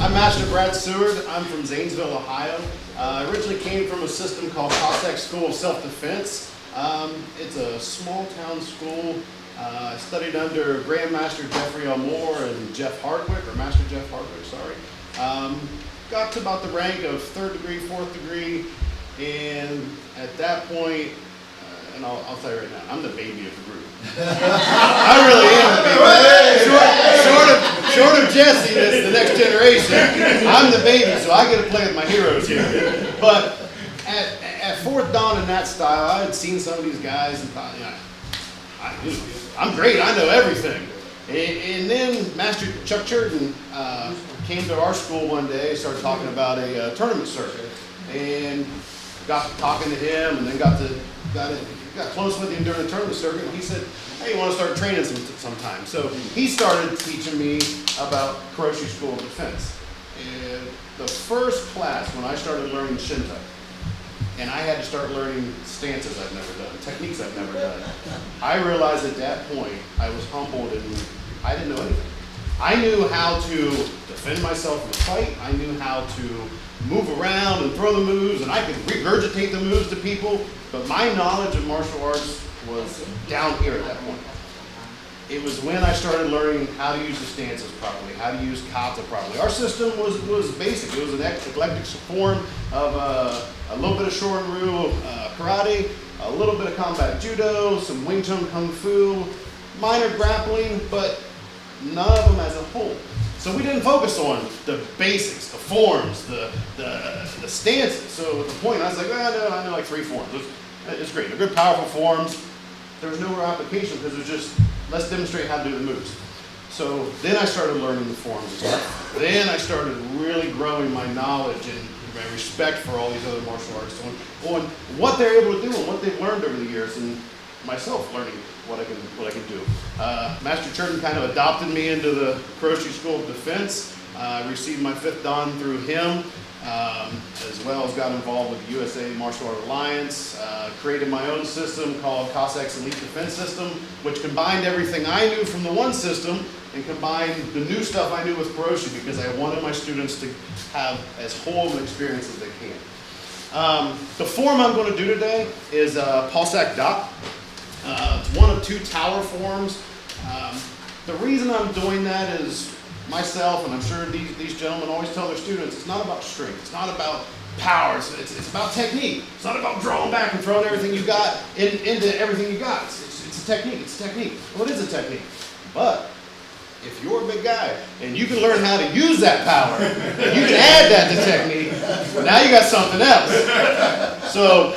I'm Master Brad Seward. I'm from Zanesville, Ohio. I originally came from a system called School of Self-Defense. It's a small town school. I studied under Grandmaster Jeffrey L. Moore and Jeff Hardwick, or Master Jeff Hardwick, sorry. Got to about the rank of 3rd degree, 4th degree, and at that point, and I'll tell you right now, I'm the baby of the group. I really am the baby. Short of Jesse, that's the next generation. I'm the baby, so I get to play with my heroes here. But at 4th Dan in that style, I had seen some of these guys and thought, I'm great, I know everything. And then Master Chuck Chirdon came to our school one day, started talking about a tournament circuit, and got talking to him, and then got close with him during the tournament circuit, and he said, hey, you want to start training sometime? So he started teaching me about Kuroshi School of Defense. And the first class, when I started learning Shinto, and I had to start learning stances I've never done, techniques I've never done, I realized at that point I was humbled and I didn't know anything. I knew how to defend myself in a fight. I knew how to move around and throw the moves, and I could regurgitate the moves to people, but my knowledge of martial arts was down here at that point. It was when I started learning how to use the stances properly, how to use kata properly. Our system was basic. It was an eclectic form of a little bit of Shorin-ryu karate, a little bit of combat judo, some Wing Chun Kung Fu, minor grappling, but none of them as a whole. So we didn't focus on the basics, the forms, the stances. So at the point, I was like, I know like 3 forms. It's great. They're good, powerful forms. There was no real application because it was just, let's demonstrate how to do the moves. So then I started learning the forms. Then I started really growing my knowledge and my respect for all these other martial artists on what they're able to do and what they've learned over the years, and myself learning what I can do. Master Chirdon kind of adopted me into the Kuroshi School of Defense. I received my 5th Dan through him, as well as got involved with the USA Martial Art Alliance, created my own system called Cossacks Elite Defense System, which combined everything I knew from the one system and combined the new stuff I knew with Kuroshi, because I wanted my students to have as whole an experience as they can. The form I'm going to do today is Palsak Da. It's one of 2 tower forms. The reason I'm doing that is myself, and I'm sure these gentlemen always tell their students, it's not about strength, it's not about power, it's about technique. It's not about drawing back and throwing everything you got into everything you got. It's a technique, it's a technique. Well, it is a technique. But if you're a big guy and you can learn how to use that power, and you can add that to technique, now you got something else. So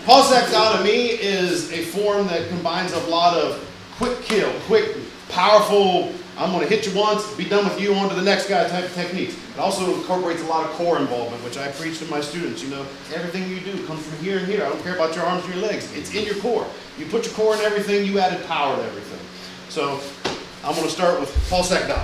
Palsak Da to me is a form that combines a lot of quick kill, quick, powerful, I'm going to hit you once, be done with you, on to the next guy type of techniques. It also incorporates a lot of core involvement, which I preach to my students. You know, everything you do comes from here and here. I don't care about your arms or your legs. It's in your core. You put your core in everything, you added power to everything. So I'm going to start with Palsak Da.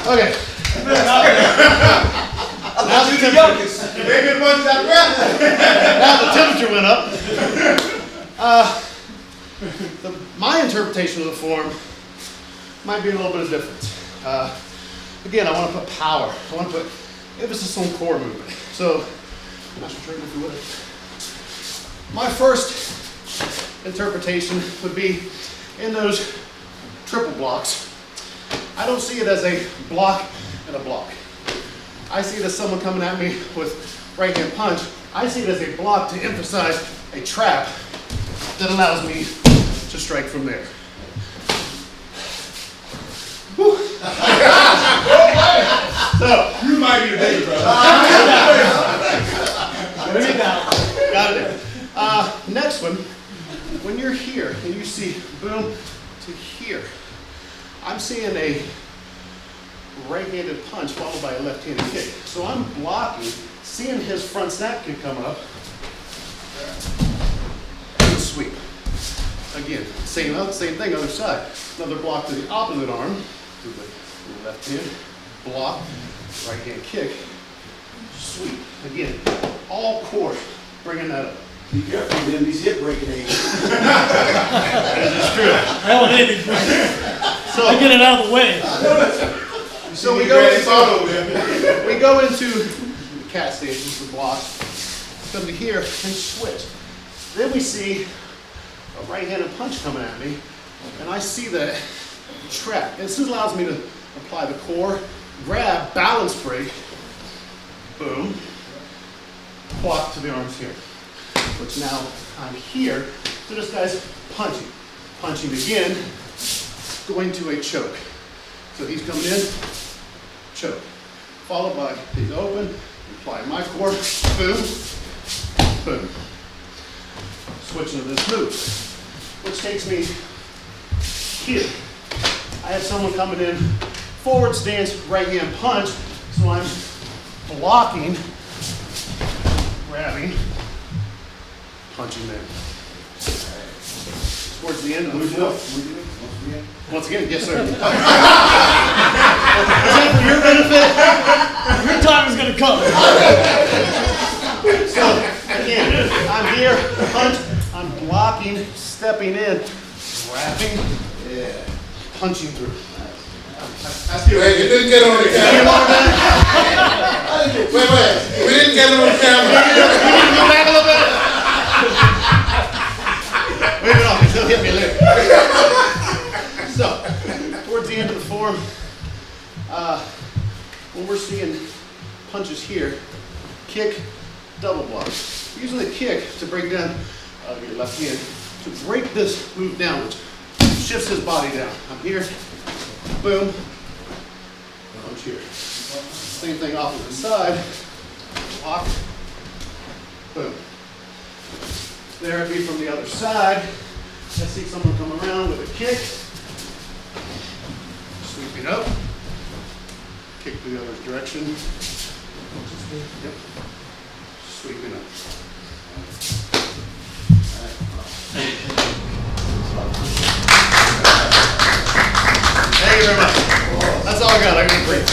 Okay. Now the temperature went up. My interpretation of the form might be a little bit of difference. Again, I want to put power. I want to put emphasis on core movement. So, Master Chirdon, if you would. My first interpretation would be in those triple blocks, I don't see it as a block and a block. I see it as someone coming at me with right hand punch. I see it as a block to emphasize a trap that allows me to strike from there. Whew. So, You might be the bigger brother. got it. Next one, when you're here and you see boom to here, I'm seeing a right-handed punch followed by a left-handed kick. So I'm blocking, seeing his front snap kick come up, and sweep. Again, same thing, other side. Another block to the opposite arm, to the left hand, block, right hand kick, sweep. Again, all core, bringing that up. Be careful with them, these hip breaking aids. That is true. I don't want anything. I get it out of the way. So we go into the cat stages, the blocks, come to here and switch. Then we see a right-handed punch coming at me, and I see that trap. And this allows me to apply the core, grab, balance break, boom, block to the arms here. Which now I'm here, so this guy's punching. Punching again, going to a choke. So he's coming in, choke. Followed by, he's open, apply my core, boom, boom. Switching to this move, which takes me here. I have someone coming in, forward stance, right hand punch, so I'm blocking, grabbing, punching there. Towards the end of the move. Once again, yes sir. Is that for your benefit? Your time is going to come. So, again, I'm here, punch, I'm blocking, stepping in, grabbing, punching through. Wait, you didn't get on the camera. Wait, we didn't get on the camera. You need to go back a little bit. Wait it off, he'll hit me later. So, towards the end of the form, when we're seeing punches here, kick, double block. Using the kick to break down your left hand, to break this move down, which shifts his body down. I'm here, boom, punch here. Same thing opposite side, block, boom. There it be from the other side. I see someone come around with a kick, sweeping up, kick to the other direction, yep, sweeping up. Thank you very much. That's all I got. I got a break.